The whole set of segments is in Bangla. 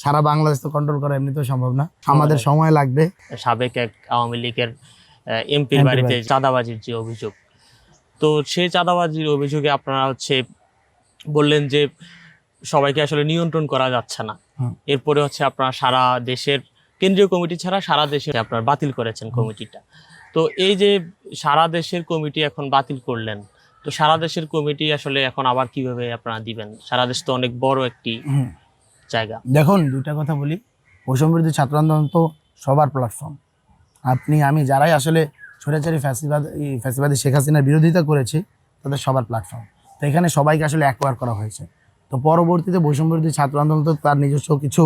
সারা বাংলাদেশ তো কন্ট্রোল করা এমনিতেও সম্ভব না, আমাদের সময় লাগবে। সাবেক এক আওয়ামী লীগের এমপির বাড়িতে চাঁদাবাজির যে অভিযোগ, তো সেই চাঁদাবাজির অভিযোগে আপনারা বললেন যে সবাইকে আসলে নিয়ন্ত্রণ করা যাচ্ছে না। এরপরে আপনারা সারা দেশের কেন্দ্রীয় কমিটি ছাড়া সারা দেশে আপনারা বাতিল করেছেন কমিটিটা। তো এই যে সারা দেশের কমিটি এখন বাতিল করলেন, তো সারা দেশের কমিটি আসলে এখন আবার কিভাবে আপনারা দিবেন? সারা দেশ তো অনেক বড় একটি জায়গা। দেখুন, দুইটা কথা বলি, বৈষম্য বিরোধী ছাত্র আন্দোলন তো সবার প্ল্যাটফর্ম। আপনি আমি যারাই আসলে স্বৈরাচারী ফ্যাসিবাদী শেখ হাসিনার বিরোধিতা করেছি তাদের সবার প্ল্যাটফর্ম। তো এখানে সবাইকে আসলে অ্যাকোয়ার করা হয়েছে। তো পরবর্তীতে বৈষম্য বিরোধী ছাত্র আন্দোলন তো তার নিজস্ব কিছু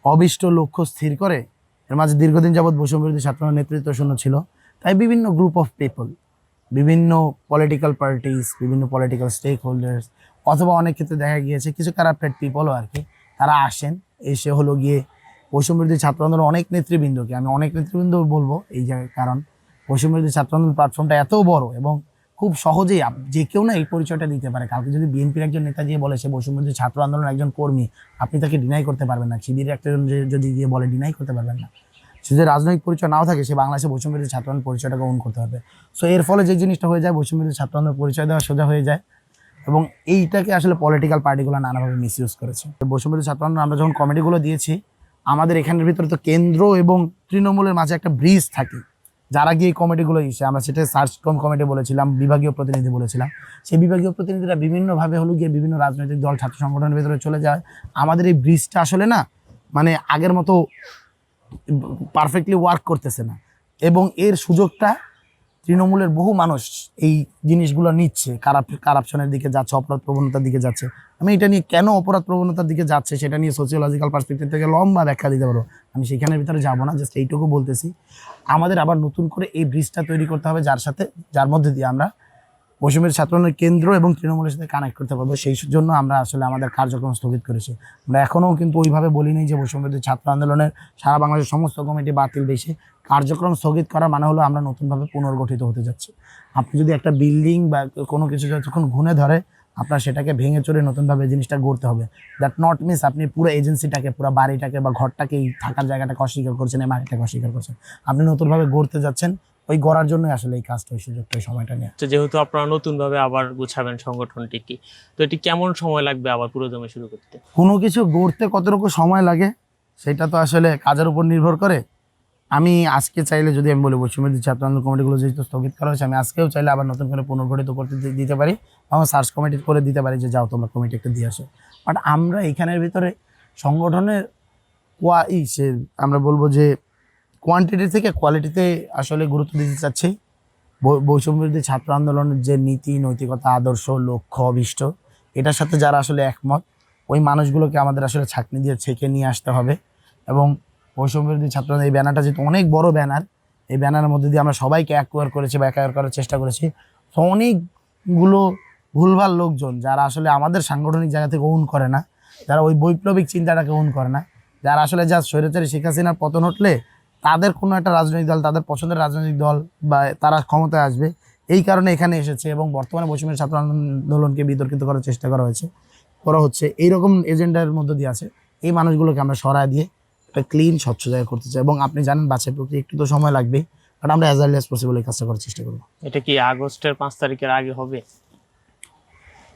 অবিষ্ট লক্ষ্য স্থির করে, এর মাঝে দীর্ঘদিন যাবৎ বৈষম্য বিরোধী ছাত্র নেতৃত্ব শূন্য ছিল। তাই বিভিন্ন গ্রুপ অফ পিপল, বিভিন্ন পলিটিক্যাল পার্টিস, বিভিন্ন পলিটিক্যাল স্টেক হোল্ডার্স, অথবা অনেক ক্ষেত্রে দেখা গিয়েছে কিছু কারাপ্টেড পিপলও আর কি, তারা আসেন, এসে হলো গিয়ে বৈষম্য বিরোধী ছাত্র আন্দোলন অনেক নেতৃবৃন্দকে, আমি অনেক নেতৃবৃন্দ বলবো এই জায়গায়, কারণ বৈষম্য বিরোধী ছাত্র আন্দোলন প্ল্যাটফর্মটা এত বড় এবং খুব সহজেই যে কেউ না এই পরিচয়টা দিতে পারে। কালকে যদি বিএনপির একজন নেতা গিয়ে বলে সে বৈষম্য বিরোধী ছাত্র আন্দোলনের একজন কর্মী, আপনি তাকে ডিনাই করতে পারবেন না। শিবিরের একজন যদি গিয়ে বলে, ডিনাই করতে পারবেন না। সে যে রাজনৈতিক পরিচয় নাও থাকে, সে বাংলাদেশে বৈষম্য বিরোধী ছাত্র আন্দোলন পরিচয়টাকে গ্রহণ করতে হবে। সো এর ফলে যে জিনিসটা হয়ে যায়, বৈষম্য বিরোধী ছাত্র আন্দোলন পরিচয় দেওয়া সোজা হয়ে যায়, এবং এইটাকে আসলে পলিটিক্যাল পার্টিগুলো নানাভাবে মিসইউজ করেছে। বৈষম্য বিরোধী ছাত্র আন্দোলন আমরা যখন কমিটিগুলো দিয়েছি, আমাদের এখানের ভিতরে তো কেন্দ্র এবং তৃণমূলের মাঝে একটা ব্রিজ থাকে। যারা গিয়ে কমিটিগুলো এসে, আমরা সেটা সার্চ কমিটি বলেছিলাম, বিভাগীয় প্রতিনিধি বলেছিলাম, সেই বিভাগীয় প্রতিনিধিরা বিভিন্নভাবে হলো গিয়ে বিভিন্ন রাজনৈতিক দল, ছাত্র সংগঠনের ভিতরে চলে যায়। আমাদের এই ব্রিজটা আসলে না, মানে আগের মতো পারফেক্টলি ওয়ার্ক করতেছে না, এবং এর সুযোগটা তৃণমূলের বহু মানুষ এই জিনিসগুলো নিচ্ছে, কারাপশনের দিকে যাচ্ছে, অপরাধ প্রবণতার দিকে যাচ্ছে। আমি এটা নিয়ে কেন অপরাধ প্রবণতার দিকে যাচ্ছে সেটা নিয়ে সোশিওলজিক্যাল পার্সপেক্টিভ থেকে লম্বা ব্যাখ্যা দিতে পারবো, আমি সেখানের ভিতরে যাবো না। জাস্ট এইটুকু বলতেছি, আমাদের আবার নতুন করে এই ব্রিজটা তৈরি করতে হবে, যার মধ্যে দিয়ে আমরা বৈষম্যের ছাত্র আন্দোলনের কেন্দ্র এবং তৃণমূলের সাথে কানেক্ট করতে পারবো। সেই জন্য আমরা আসলে আমাদের কার্যক্রম স্থগিত করেছি। আমরা এখনও কিন্তু ওইভাবে বলিনি যে বৈষম্যের ছাত্র আন্দোলনের সারা বাংলাদেশের সমস্ত কমিটি বাতিল দেশে কার্যক্রম স্থগিত করা মানে হলো আমরা নতুনভাবে পুনর্গঠিত হতে যাচ্ছি। আপনি যদি একটা বিল্ডিং বা কোনো কিছু যখন ঘুণে ধরে, আপনার সেটাকে ভেঙে চড়ে নতুনভাবে জিনিসটা গড়তে হবে। দ্যাট নট মিনস আপনি পুরো এজেন্সিটাকে, পুরো বাড়িটাকে বা ঘরটাকে, থাকার জায়গাটাকে অস্বীকার করছেন, এই মাটিটাকে অস্বীকার করছেন। আপনি নতুনভাবে গড়তে যাচ্ছেন, ওই গড়ার জন্যই আসলে এই কাজটা, ওই সুযোগটা, এই সময়টা নিয়ে। যেহেতু আপনারা নতুনভাবে আবার গুছাবেন সংগঠনটিকে, তো এটি কেমন সময় লাগবে আবার পুরোদমে শুরু করতে? কোনো কিছু গড়তে কতটুকু সময় লাগে সেটা তো আসলে কাজের উপর নির্ভর করে। আমি আজকে চাইলে, যদি আমি বলি বৈষম্য বিরোধী ছাত্র আন্দোলন কমিটিগুলো যেহেতু স্থগিত করা হয়েছে, আমি আজকেও চাইলে আবার নতুন করে পুনর্গঠিত করতে দিতে পারি, এবং সার্চ কমিটি করে দিতে পারি যে যাও তোমরা কমিটি একটা দিয়ে আসো। বাট আমরা এখানের ভিতরে সংগঠনের আমরা বলবো যে কোয়ান্টিটি থেকে কোয়ালিটিতে আসলে গুরুত্ব দিতে চাচ্ছি। বৈষম্য বিরোধী ছাত্র আন্দোলনের যে নীতি, নৈতিকতা, আদর্শ, লক্ষ্য, অভীষ্ট, এটার সাথে যারা আসলে একমত, ওই মানুষগুলোকে আমাদের আসলে ছাঁকনি দিয়ে ছেঁকে নিয়ে আসতে হবে। এবং বৈষম্য বিরোধী ছাত্র এই ব্যানারটা যেহেতু অনেক বড় ব্যানার, এই ব্যানারের মধ্যে দিয়ে আমরা সবাইকে অ্যাকোয়ার করেছি বা অ্যাকোয়ার করার চেষ্টা করেছি। তো অনেকগুলো ভুলভাল লোকজন যারা আসলে আমাদের সাংগঠনিক জায়গা থেকে ওন করে না, যারা ওই বৈপ্লবিক চিন্তাটাকে ওন করে না, যারা আসলে যা স্বৈরাচারী শেখ হাসিনার পতন ঘটলে তাদের কোনো একটা রাজনৈতিক দল, তাদের পছন্দের রাজনৈতিক দল বা তারা ক্ষমতায় আসবে, এই কারণে এখানে এসেছে এবং বর্তমানে বৈষম্যের ছাত্র আন্দোলনকে বিতর্কিত করার চেষ্টা করা হচ্ছে এইরকম এজেন্ডার মধ্যে দিয়ে আছে। এই মানুষগুলোকে আমরা সরায় দিয়ে একটা ক্লিন, স্বচ্ছ জায়গা করতে চাই। এবং আপনি জানেন বাছাই প্রক্রিয়া একটু তো সময় লাগবেই, বাট আমরা অ্যাজ আর্লি অ্যাজ পসিবল এই কাজটা করার চেষ্টা করবো। এটা কি আগস্টের 5 তারিখের আগে হবে?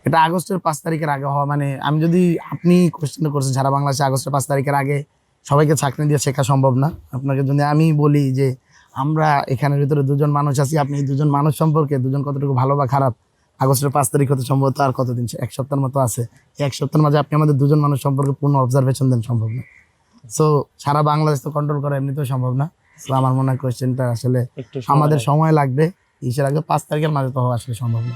এটা আগস্টের 5 তারিখের আগে হওয়া মানে, আমি যদি, আপনি কোশ্চেনটা করছেন সারা বাংলাদেশে আগস্টের 5 তারিখের আগে সবাইকে ছাঁকনি দিয়ে শেখা সম্ভব না। আপনাকে যদি আমি বলি যে আমরা এখানের ভিতরে দুজন মানুষ আছি, আপনি এই দুজন মানুষ সম্পর্কে দুজন কতটুকু ভালো বা খারাপ আগস্টের 5 তারিখ হতে সম্ভবত আর কতদিন, 1 সপ্তাহের মতো আছে। এই 1 সপ্তাহের মাঝে আপনি আমাদের দুজন মানুষ সম্পর্কে পূর্ণ অবজারভেশন দেন, সম্ভব না। সো সারা বাংলাদেশ তো কন্ট্রোল করা এমনিতেও সম্ভব না। সো আমার মনে হয় কোয়েশ্চেনটা আসলে আমাদের সময় লাগবে, ইসের আগে 5 তারিখের মাঝে তো হওয়া আসলে সম্ভব না।